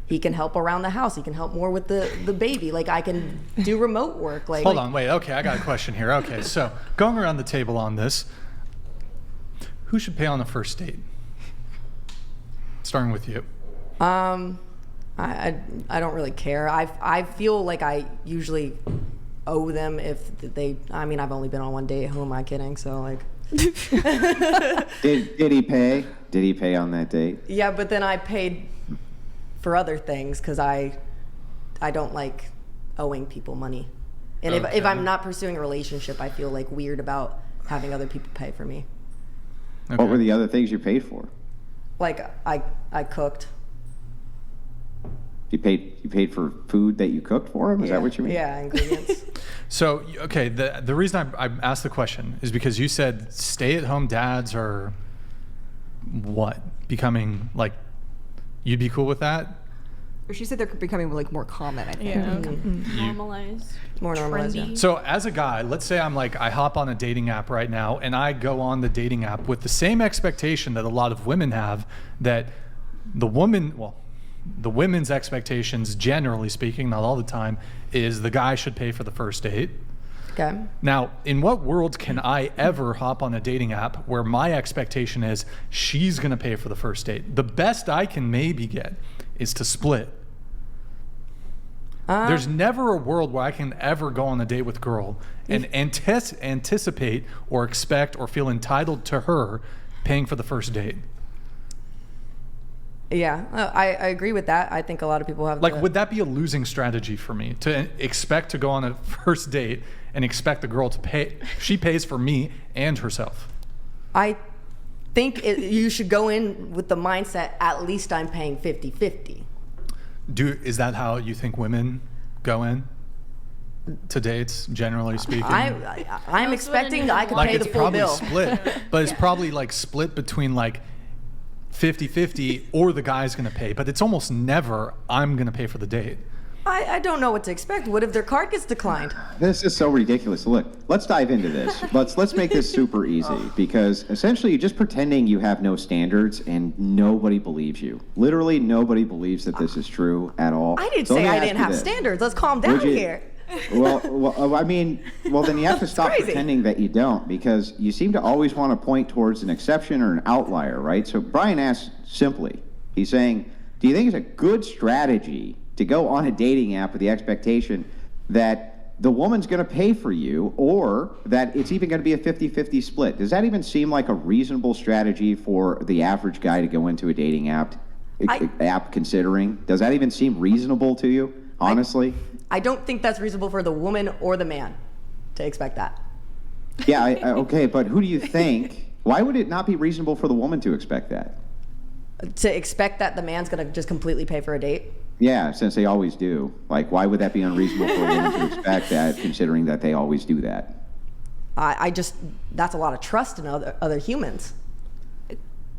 he can help around the house. He can help more with the baby. Like, I can do remote work. Like, hold on, wait. Okay, I got a question here. Okay, so going around the table on this, who should pay on the first date? Starting with you. I don't really care. I feel like I usually owe them if they. I mean, I've only been on one date. Who am I kidding? So like. Did he pay? Did he pay on that date? Yeah, but then I paid for other things because I don't like owing people money. And if I'm not pursuing a relationship, I feel like weird about having other people pay for me. Okay. What were the other things you paid for? Like I cooked. You paid for food that you cooked for him? Is that what you mean? Yeah, ingredients. So, okay, the reason I asked the question is because you said stay-at-home dads are what? Becoming, like, you'd be cool with that? Or she said they're becoming, like, more common, I think. Yeah. Normalized. More normalized, trendy. yeah. So as a guy, let's say I hop on a dating app right now and I go on the dating app with the same expectation that a lot of women have, that the women's expectations, generally speaking, not all the time, is the guy should pay for the first date. Okay. Now, in what world can I ever hop on a dating app where my expectation is she's going to pay for the first date? The best I can maybe get is to split. There's never a world where I can ever go on a date with a girl and anticipate or expect or feel entitled to her paying for the first date. Yeah, I agree with that. I think a lot of people have. Like, would that be a losing strategy for me to expect to go on a first date and expect the girl to pay? She pays for me and herself. I think you should go in with the mindset, at least I'm paying 50-50. Is that how you think women go in to dates, generally speaking? I'm expecting I could like pay the it's full probably bill. split, but it's probably like split between like 50-50 or the guy's going to pay, but it's almost never I'm going to pay for the date. I don't know what to expect. What if their card gets declined? This is so ridiculous. Look, let's dive into this. Let's make this super easy, because essentially you're just pretending you have no standards and nobody believes you. Literally nobody believes that this is true at all. I didn't So let say me I ask didn't you have this. standards. Let's calm down here. Well, I mean, then you have to stop crazy. pretending that you don't, because you seem to always want to point towards an exception or an outlier, right? So Brian asks simply, he's saying, do you think it's a good strategy to go on a dating app with the expectation that the woman's going to pay for you, or that it's even going to be a 50-50 split? Does that even seem like a reasonable strategy for the average guy to go into a dating app considering? Does that even seem reasonable to you, honestly? I don't think that's reasonable for the woman or the man to expect that. Yeah, okay, but who do you think? Why would it not be reasonable for the woman to expect that? To expect that the man's going to just completely pay for a date? Yeah, since they always do. Like, why would that be unreasonable for a woman to expect that, considering that they always do that? That's a lot of trust in other humans.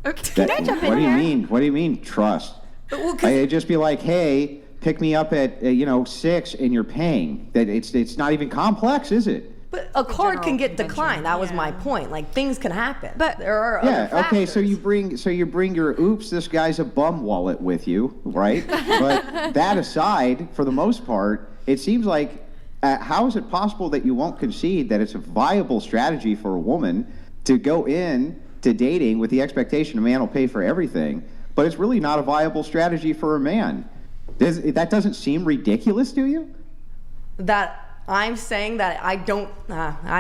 Can I jump in What do you here? mean? What do you mean trust? Well, I'd just be like, hey, pick me up at 6 and you're paying. That it's not even complex, is it? but a card general can get convention, declined. That was my point. Like, things can happen. But- there are other Yeah. Okay. So factors. you bring your oops, this guy's a bum wallet with you, right? But that aside, for the most part, it seems like how is it possible that you won't concede that it's a viable strategy for a woman to go in to dating with the expectation a man will pay for everything, but it's really not a viable strategy for a man? That doesn't seem ridiculous to you? That I'm saying that I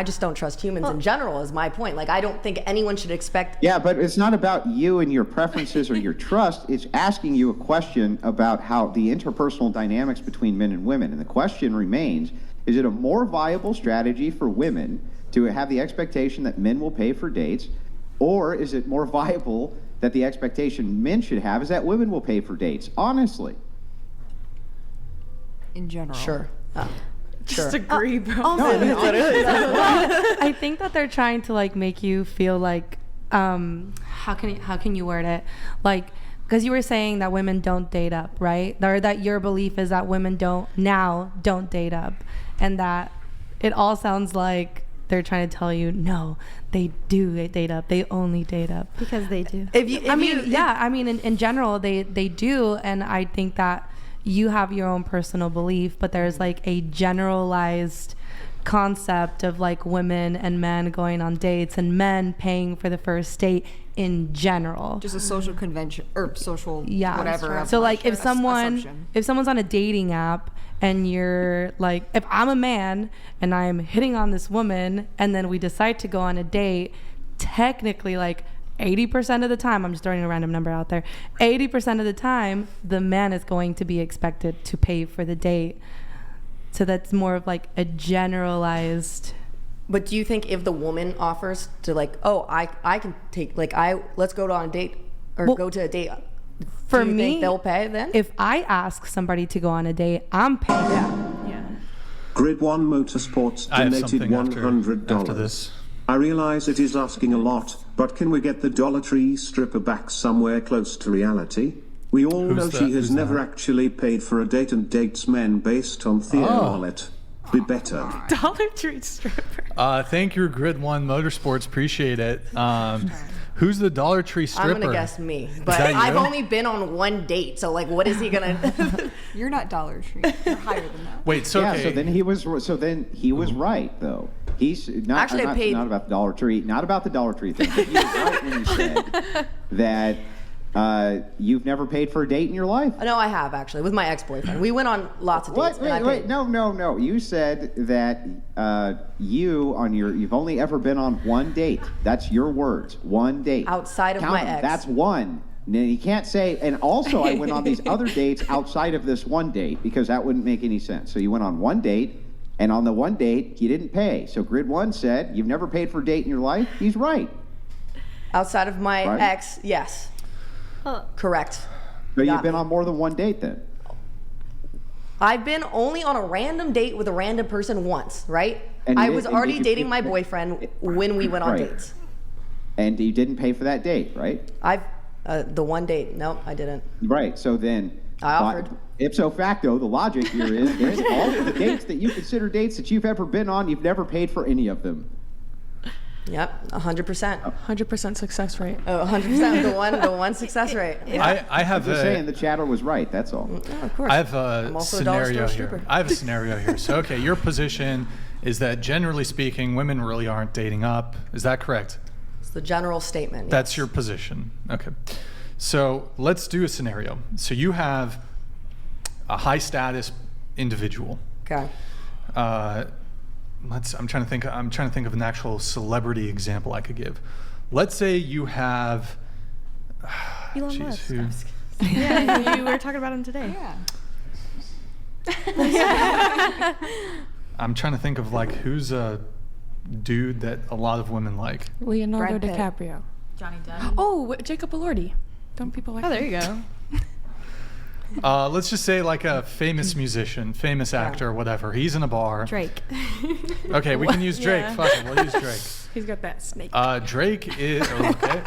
just don't trust humans in general is my point. Like, I don't think anyone should expect. Yeah, but it's not about you and your preferences or your trust. It's asking you a question about how the interpersonal dynamics between men and women. And the question remains, is it a more viable strategy for women to have the expectation that men will pay for dates? Or is it more viable that the expectation men should have is that women will pay for dates? Honestly. In general. Sure. Just agree, bro. I think that they're trying to like make you feel like how can you word it, like, because you were saying that women don't date up, right? Or that your belief is that women don't date up, and that it all sounds like they're trying to tell you no, they do date up, they only date up Because they do. in general they do, and I think that you have your own personal belief, but there's like a generalized concept of like women and men going on dates and men paying for the first date in general. Just a social convention or social Yeah. whatever. So like if assumption. someone's on a dating app and you're like, if I'm a man and I'm hitting on this woman and then we decide to go on a date, technically like 80% of the time, I'm just throwing a random number out there, 80% of the time the man is going to be expected to pay for the date. So that's more of like a generalized. But do you think if the woman offers to like, oh, I can take like let's go on a date or Well, go to a date, For do you me, think they'll pay then? if I ask somebody to go on a date, I'm paying. Yeah. Grid One Motorsports I have donated something $100. after this. I realize it is asking a lot, but can we get the Dollar Tree stripper back somewhere close to reality? We all Who's know that? she has Who's never that? actually paid for a date and dates men based on Theo Oh. Wallet. Be better. Dollar Tree stripper. Thank you, Grid One Motorsports. Appreciate it. Who's the Dollar Tree stripper? I'm gonna guess me, but that I've you? only been on one date, so like, what is he gonna? You're not Dollar Tree. You're higher than that. Wait, so Yeah, okay. so then he was right though. He's not Actually, I not, paid- not about the Dollar Tree, not about the Dollar Tree thing. But he was right when he said that you've never paid for a date in your life. No, I have actually with my ex-boyfriend. We went on lots of dates. What? and I Wait, paid. no. You said that you've only ever been on one date. That's your words. One date. Outside of Count my them. ex. That's one. Now, you can't say, and also I went on these other dates outside of this one date because that wouldn't make any sense. So you went on one date, and on the one date, you didn't pay. So Grid One said, you've never paid for a date in your life? He's right. Outside of my Right. ex, yes, correct. So Got you've been me. on more than one date then? I've been only on a random date with a random person once, right? And you I did- was and already did you dating pay- my boyfriend when we went on Right. dates. And you didn't pay for that date, right? I've the one date. No, I didn't. Right. So then, I offered. Ipso facto, the logic here is all of the dates that you consider dates that you've ever been on, you've never paid for any of them. Yep, 100%. 100% success rate. Oh, 100%. The one success rate. I have Just a, saying the chatter was right. That's all. Yeah, of course. I have a I'm also a dollar scenario store here. stripper. I have a scenario here. So, okay, your position is that generally speaking, women really aren't dating up. Is that correct? It's the general statement. That's your position. Okay. So let's do a scenario. So you have a high status individual. Okay. I'm trying to think of an actual celebrity example I could give. Let's say you have Elon jeez, Musk. who? Yeah, you were talking about him today. Yeah. I'm trying to think of like who's a dude that a lot of women like. Leonardo Brad Pitt. DiCaprio. Johnny Depp. Oh, Jacob Elordi. Don't people like Oh, there you go. Let's just say like a famous musician, famous actor, whatever. He's in a bar. Drake. Okay, we can use Drake. Yeah. Fuck it, we'll use Drake. He's got that snake. Drake is okay.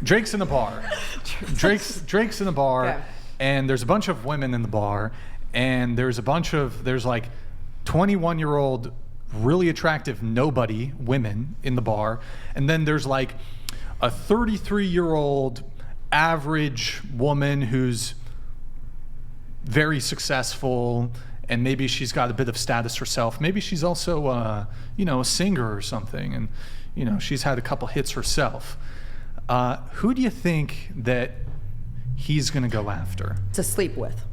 Drake's in a bar. Drake's in a bar, Okay. and there's a bunch of women in the bar, and there's like 21-year-old really attractive nobody women in the bar, and then there's like a 33-year-old average woman who's very successful, and maybe she's got a bit of status herself. Maybe she's also a singer or something, and she's had a couple hits herself. Who do you think that he's gonna go after? To sleep with.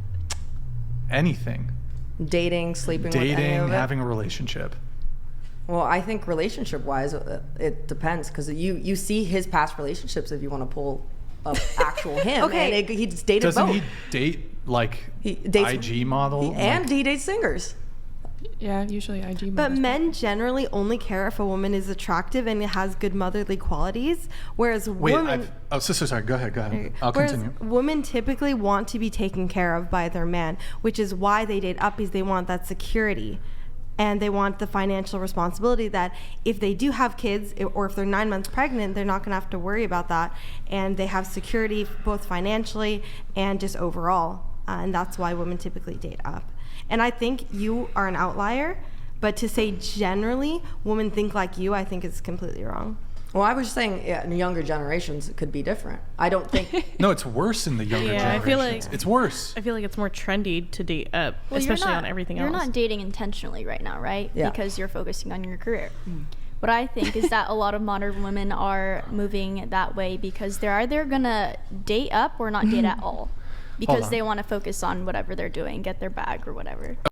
Anything. Dating, sleeping with any Dating, of it. having a relationship. Well, I think relationship-wise, it depends because you see his past relationships if you want to pull up actual him. Okay. And he's dated Doesn't both. he date like He dates- IG model? And he dates singers. Yeah, usually IG. But models. men generally only care if a woman is attractive and has good motherly qualities, whereas Wait, women. sorry. Go ahead. I'll Whereas continue. women typically want to be taken care of by their man, which is why they date up, is they want that security. And they want the financial responsibility that if they do have kids or if they're 9 months pregnant, they're not going to have to worry about that. And they have security both financially and just overall. And that's why women typically date up. And I think you are an outlier, but to say generally women think like you, I think is completely wrong. Well, I was saying in younger generations it could be different. I don't think. No, it's worse in the younger Yeah, I generations. feel like- It's worse. I feel like it's more trendy to date up, Well, especially on everything else. You're not dating intentionally right now, right? Yeah. Because you're focusing on your career. What I think is that a lot of modern women are moving that way because they're either gonna date up or not date at all, because on. they want to focus on whatever they're doing, get their bag or whatever.